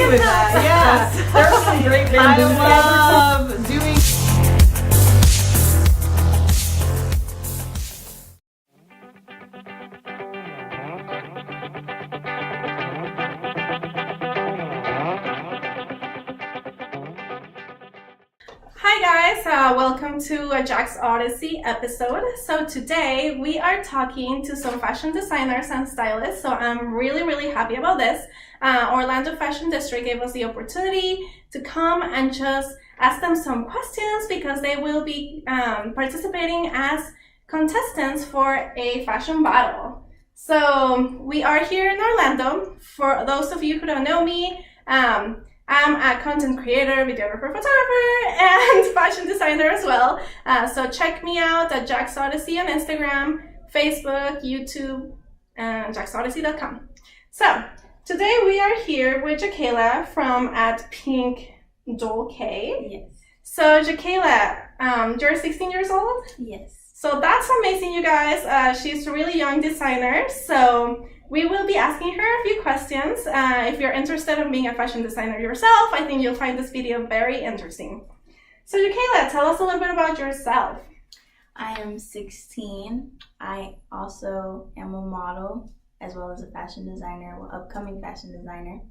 with that. Yeah, there's some great videos. I love doing. Hi guys, welcome to a Jaxodyssey episode. So today we are talking to some fashion designers and stylists, so I'm really happy about this. Orlando Fashion District gave us the opportunity to come and just ask them some questions because they will be participating as contestants for a fashion battle. So we are here in Orlando. For those of you who don't know me, I'm a content creator, videographer, photographer, and fashion designer as well. So check me out at Jaxodyssey on Instagram, Facebook, YouTube, and jaxodyssey.com. So today we are here with Jakayla from @PinkDollK. Yes. So Jakayla, you're 16 years old? Yes. So that's amazing, you guys. She's a really young designer. So we will be asking her a few questions. If you're interested in being a fashion designer yourself, I think you'll find this video very interesting. So Jakayla, tell us a little bit about yourself. I am 16. I also am a model as well as a fashion designer, upcoming fashion designer.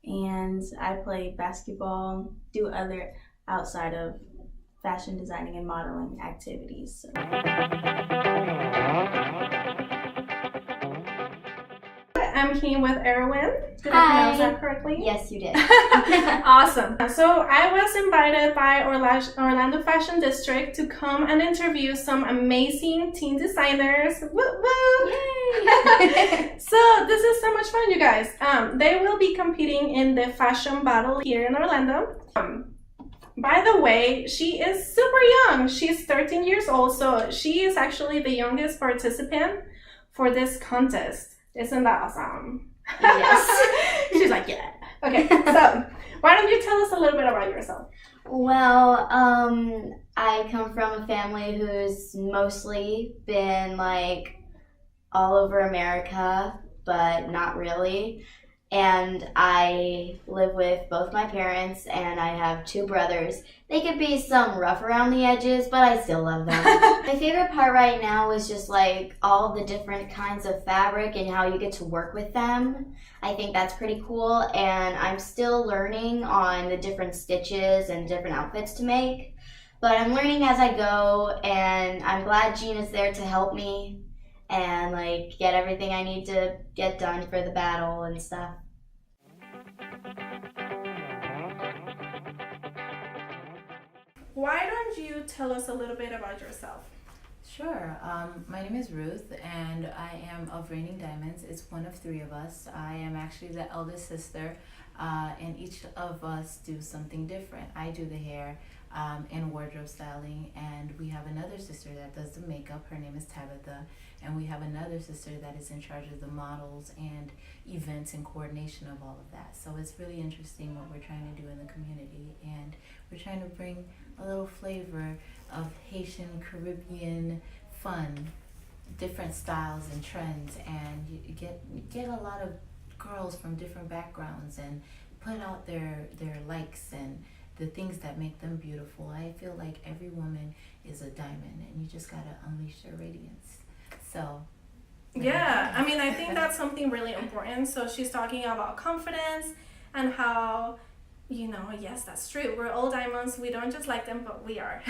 And I play basketball, do other outside of fashion designing and modeling activities. So. I'm here with Arowynn. Did I pronounce that correctly? Yes, you did. Awesome. So I was invited by Orlando Fashion District to come and interview some amazing teen designers. Woo woo! Yay! So this is so much fun, you guys. They will be competing in the fashion battle here in Orlando. By the way, she is super young. She's 13 years old, so she is actually the youngest participant for this contest. Isn't that awesome? Yes. She's like, yeah. Okay, so why don't you tell us a little bit about yourself? Well, I come from a family who's mostly been like all over America, but not really. And I live with both my parents and I have two brothers. They could be some rough around the edges, but I still love them. My favorite part right now is just like all the different kinds of fabric and how you get to work with them. I think that's pretty cool, and I'm still learning on the different stitches and different outfits to make. But I'm learning as I go, and I'm glad Gina's there to help me and like get everything I need to get done for the battle and stuff. Why don't you tell us a little bit about yourself? Sure. My name is Ruth, and I am of Reigning Diamonds. It's one of three of us. I am actually the eldest sister, and each of us do something different. I do the hair and wardrobe styling, and we have another sister that does the makeup. Her name is Tabitha, and we have another sister that is in charge of the models and events and coordination of all of that. So it's really interesting what we're trying to do in the community, and we're trying to bring a little flavor of Haitian, Caribbean fun, different styles and trends, and you get a lot of girls from different backgrounds and put out their likes and the things that make them beautiful. I feel like every woman is a diamond, and you just gotta unleash their radiance. So yeah, I mean, I think that's something really important. So she's talking about confidence and how, you know, yes, that's true. We're all diamonds. We don't just like them, but we are.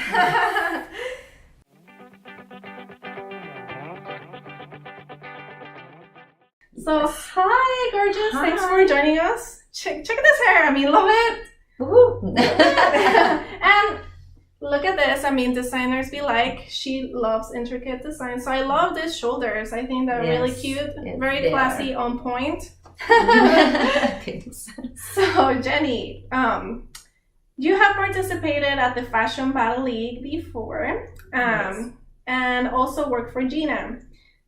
So, hi, gorgeous. Hi. Thanks for joining us. Check this hair. I mean, love it. Woo. And look at this. I mean, designers be like, she loves intricate design. So I love these shoulders. I think they're really cute. Yes, Very they classy, on point. Thanks. So, Zheni, you have participated at the Fashion Battle League before, Yes. and also worked for Gina.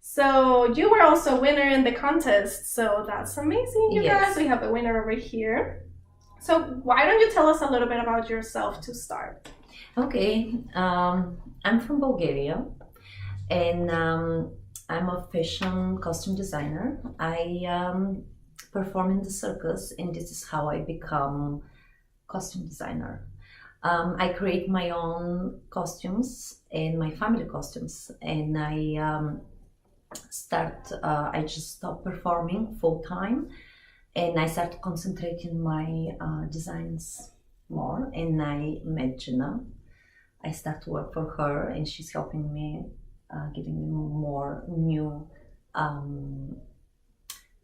So you were also a winner in the contest. So that's amazing, you Yes. guys. We have the winner over here. So why don't you tell us a little bit about yourself to start? Okay, I'm from Bulgaria, and I'm a fashion costume designer. I perform in the circus, and this is how I become costume designer. I create my own costumes and my family costumes, and I just stopped performing full time, and I started concentrating my designs more, and I met Gina. I started to work for her, and she's helping me, giving me more new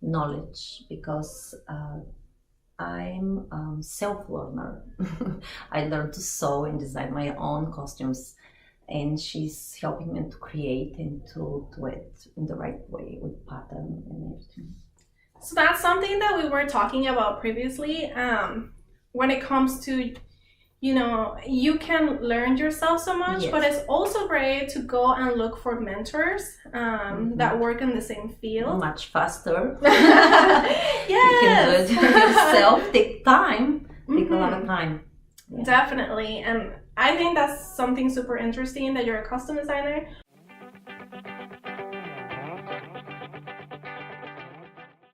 knowledge, because I'm self-learner. I learned to sew and design my own costumes, and she's helping me to create and to do it in the right way with pattern and everything. So that's something that we were talking about previously. When it comes to, you can learn yourself so much, Yes. but it's also great to go and look for mentors that work in the same field. Much faster. Yes. You can do it yourself. Take time. Take a lot of time. Yeah. Definitely. And I think that's something super interesting that you're a costume designer.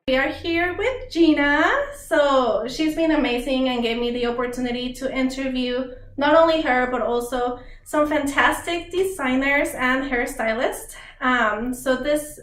We are here with Gina. So she's been amazing and gave me the opportunity to interview not only her, but also some fantastic designers and hairstylists.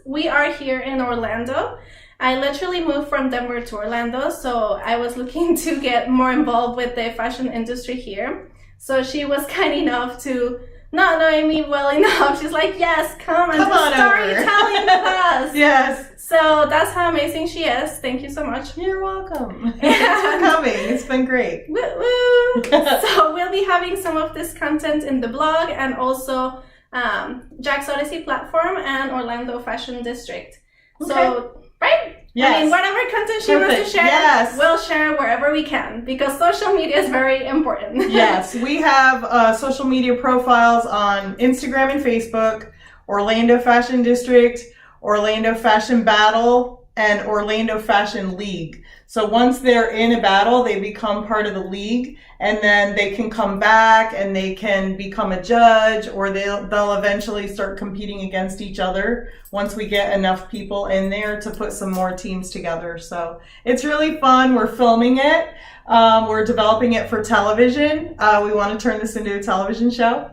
We are here in Orlando. I literally moved from Denver to Orlando, so I was looking to get more involved with the fashion industry here. So she was kind enough to not knowing me well enough. She's like, yes, come and do storytelling with us. Yes. So that's how amazing she is. Thank you so much. You're welcome. Thanks for coming. It's been great. Woo woo. So we'll be having some of this content in the blog and also Jaxodyssey platform and Orlando Fashion District. Okay. So, right? Yes. I mean, whatever content she wants to Perfect. share, Yes. we'll share wherever we can, because social media is very important. Yes, we have social media profiles on Instagram and Facebook, Orlando Fashion District, Orlando Fashion Battle, and Orlando Fashion League. So once they're in a battle, they become part of the league, and then they can come back and they can become a judge, or they'll eventually start competing against each other once we get enough people in there to put some more teams together. So it's really fun. We're filming it. We're developing it for television. We want to turn this into a television show.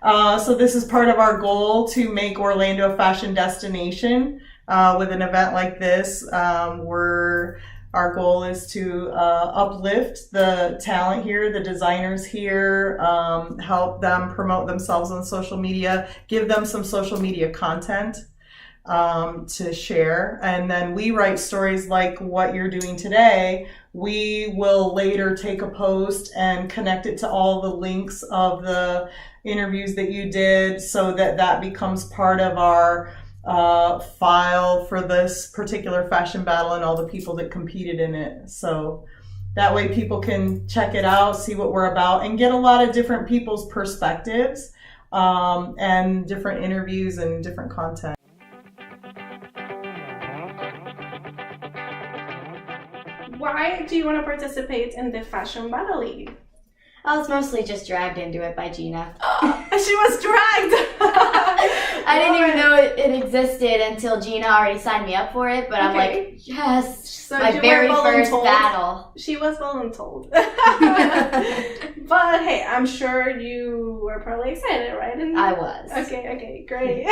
So this is part of our goal to make Orlando a fashion destination with an event like this. Our goal is to uplift the talent here, the designers here, help them promote themselves on social media, give them some social media content to share. And then we write stories like what you're doing today. We will later take a post and connect it to all the links of the interviews that you did, so that becomes part of our file for this particular fashion battle and all the people that competed in it. So that way people can check it out, see what we're about, and get a lot of different people's perspectives and different interviews and different content. Why do you want to participate in the Fashion Battle League? I was mostly just dragged into it by Gina. She was dragged! I didn't even know it existed until Gina already signed me up for it, but I'm Okay. like, yes, So my you very were first voluntold. battle. She was voluntold. But hey, I'm sure you were probably excited, right? I was. Okay, great.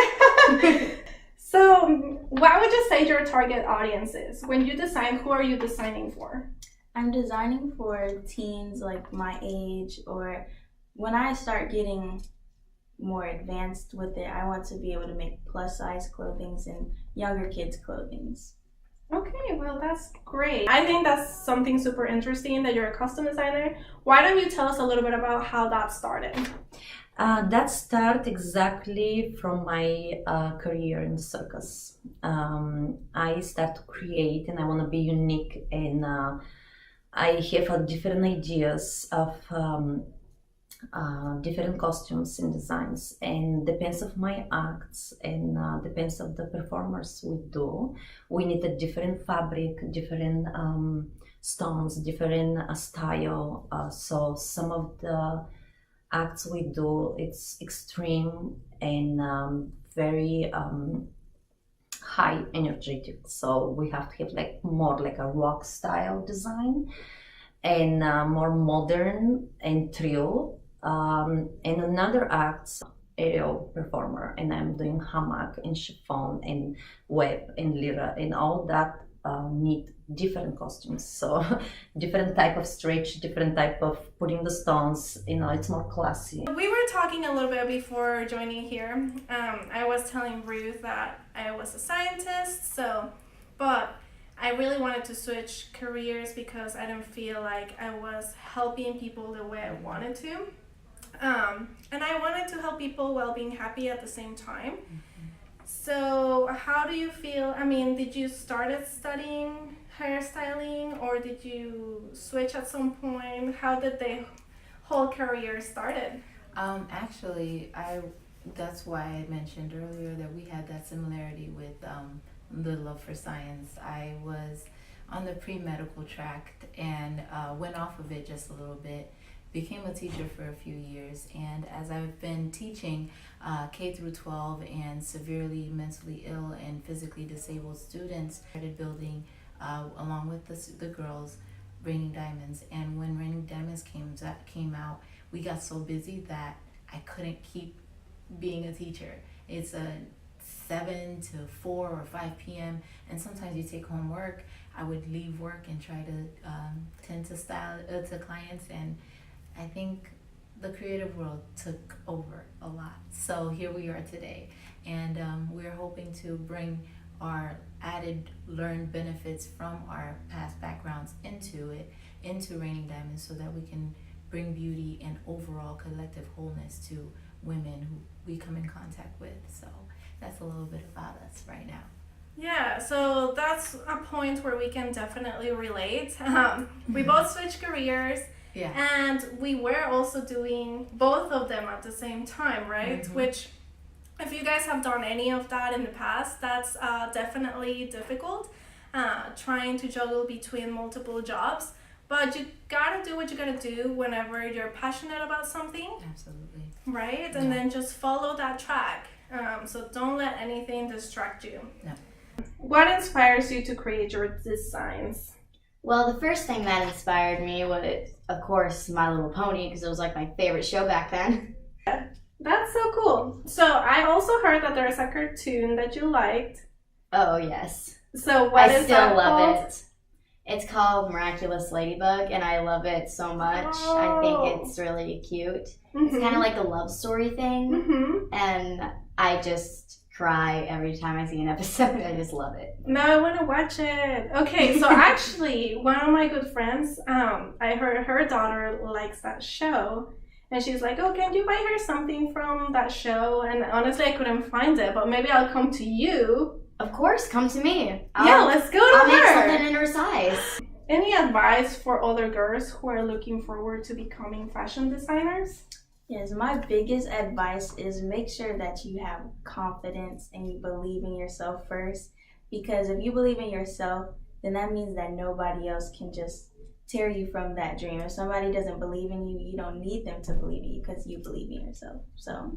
So, what would you say your target audience is? When you design, who are you designing for? I'm designing for teens like my age, or when I start getting more advanced with it, I want to be able to make plus size clothings and younger kids' clothings. Okay, well, that's great. I think that's something super interesting that you're a costume designer. Why don't you tell us a little bit about how that started? That started exactly from my career in the circus. I start to create, and I want to be unique, and I have different ideas of different costumes and designs, and depends of my acts and depends of the performers we do. We need a different fabric, different stones, different style. So some of the acts we do, it's extreme and very high energetic. So we have to have like more like a rock style design and more modern and trio. And another act, aerial performer, and I'm doing hammock and chiffon and web and lira and all that need different costumes. So different type of stretch, different type of putting the stones, it's more classy. We were talking a little bit before joining here. I was telling Ruth that I was a scientist, but I really wanted to switch careers because I didn't feel like I was helping people the way I wanted to. And I wanted to help people while being happy at the same time. So how do you feel? I mean, did you start studying hairstyling or did you switch at some point? How did the whole career started? Actually, that's why I mentioned earlier that we had that similarity with the love for science. I was on the pre-medical track and went off of it just a little bit. Became a teacher for a few years, and as I've been teaching K through 12 and severely mentally ill and physically disabled students, started building along with the girls Raining Diamonds. And when Raining Diamonds came out, we got so busy that I couldn't keep being a teacher. It's a 7 to 4 or 5 p.m. and sometimes you take home work. I would leave work and try to tend to clients, and I think the creative world took over a lot. So here we are today, and we're hoping to bring our added learned benefits from our past backgrounds into Raining Diamonds, so that we can bring beauty and overall collective wholeness to women who we come in contact with. So that's a little bit about us right now. Yeah, so that's a point where we can definitely relate. We both switched careers. Yeah. And we were also doing both of them at the same time, right? Mm-hmm. Which, if you guys have done any of that in the past, that's definitely difficult, trying to juggle between multiple jobs. But you gotta do what you gotta do whenever you're passionate about something. Absolutely. Right? Yeah. And then just follow that track. So don't let anything distract you. No. What inspires you to create your designs? Well, the first thing that inspired me was, of course, My Little Pony, because it was like my favorite show back then. That's so cool. So I also heard that there's a cartoon that you liked. Oh, yes. So what is that called? I still love it. It's called Miraculous Ladybug, and I love it so much. Oh. I think it's really cute. Mm-hmm. It's kind of like a love story thing, mm-hmm. and I just cry every time I see an episode. I just love it. No, I want to watch it. Okay, so actually, one of my good friends, I heard her daughter likes that show, and she's like, "Oh, can you buy her something from that show?" And honestly, I couldn't find it, but maybe I'll come to you. Of course, come to me. Let's go to I'll her. make something in her size. Any advice for other girls who are looking forward to becoming fashion designers? Yes, my biggest advice is make sure that you have confidence and you believe in yourself first. Because if you believe in yourself, then that means that nobody else can just tear you from that dream. If somebody doesn't believe in you, you don't need them to believe in you because you believe in yourself. So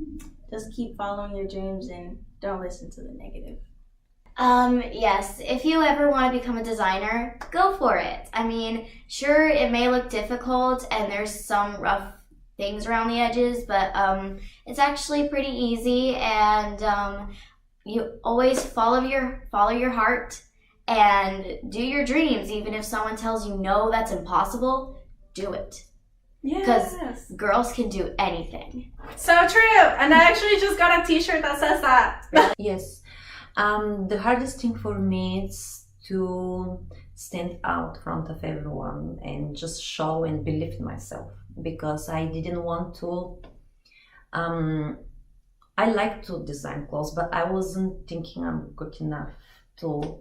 just keep following your dreams and don't listen to the negative. Yes, if you ever want to become a designer, go for it. I mean, sure, it may look difficult and there's some rough things around the edges, but it's actually pretty easy, and you always follow your heart and do your dreams. Even if someone tells you no, that's impossible, do it. Because girls can do anything. So true. And I actually just got a t-shirt that says that. Yes. The hardest thing for me is to stand out front of everyone and just show and believe in myself, because I didn't want to. I like to design clothes, but I wasn't thinking I'm good enough to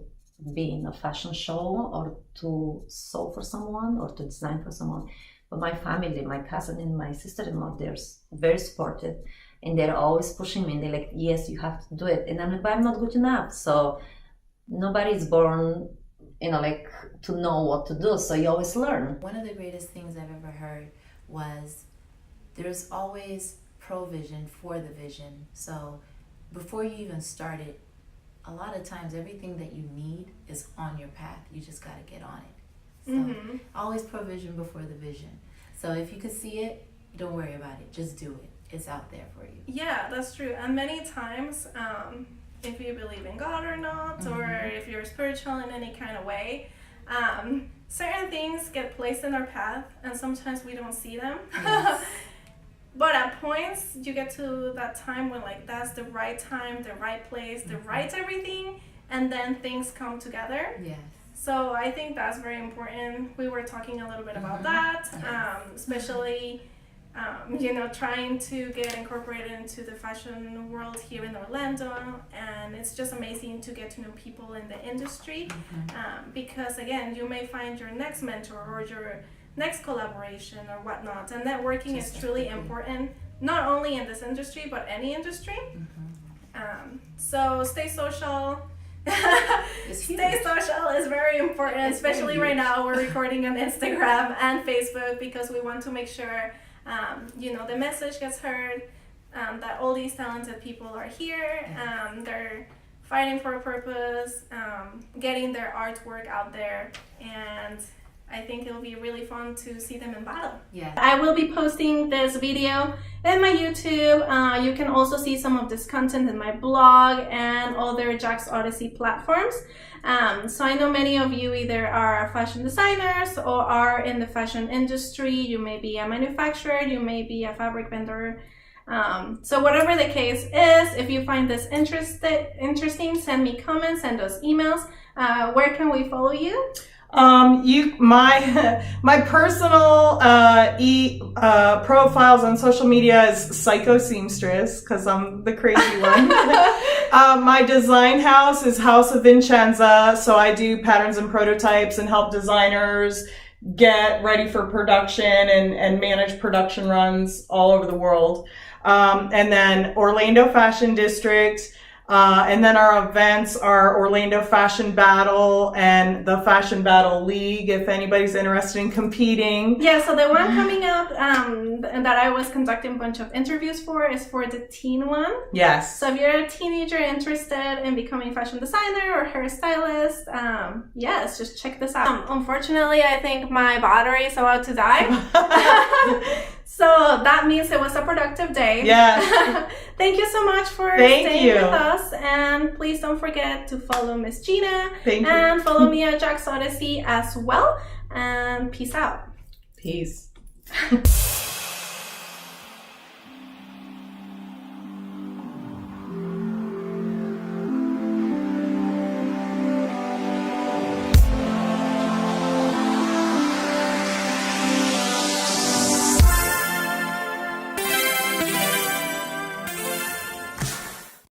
be in a fashion show or to sew for someone or to design for someone. But my family, my cousin and my sister-in-law, they're very supportive. And they're always pushing me, and they're like, yes, you have to do it. And I'm like, but I'm not good enough. So nobody's born, like to know what to do. So you always learn. One of the greatest things I've ever heard was there's always provision for the vision. So before you even started, a lot of times everything that you need is on your path. You just got to get on it. So always provision before the vision. So if you could see it, don't worry about it. Just do it. It's out there for you. Yeah, that's true. And many times, if you believe in God or not, or if you're spiritual in any kind of way, certain things get placed in our path, and sometimes we don't see them. Yes. But at points, you get to that time when like that's the right time, the right place, the right everything, and then things come together. Yes. So I think that's very important. We were talking a little bit about that, especially trying to get incorporated into the fashion world here in Orlando, and it's just amazing to get to know people in the industry, because again, you may find your next mentor or your next collaboration or whatnot, and networking is truly important, not only in this industry but any industry. So stay social. Stay social is very important, especially right now. We're recording on Instagram and Facebook because we want to make sure the message gets heard, that all these talented people are here, they're fighting for a purpose, getting their artwork out there, and I think it'll be really fun to see them in battle. Yeah. I will be posting this video in my YouTube. You can also see some of this content in my blog and other Jaxodyssey platforms. So I know many of you either are fashion designers or are in the fashion industry. You may be a manufacturer, you may be a fabric vendor. So whatever the case is, if you find this interesting, send me comments, send us emails. Where can we follow you? My personal profiles on social media is Psycho Seamstress, because I'm the crazy one. My design house is House of Vincenza, so I do patterns and prototypes and help designers get ready for production and manage production runs all over the world. And then Orlando Fashion District. And then our events are Orlando Fashion Battle and the Fashion Battle League, if anybody's interested in competing. Yeah, so the one coming up that I was conducting a bunch of interviews for is for the teen one. Yes. So if you're a teenager interested in becoming a fashion designer or hairstylist, yes, just check this out. Unfortunately, I think my battery is about to die. So that means it was a productive day. Yes. Thank you so much for staying with us. And please don't forget to follow Miss Gina. And follow me at Jaxodyssey as well. And peace out. Peace.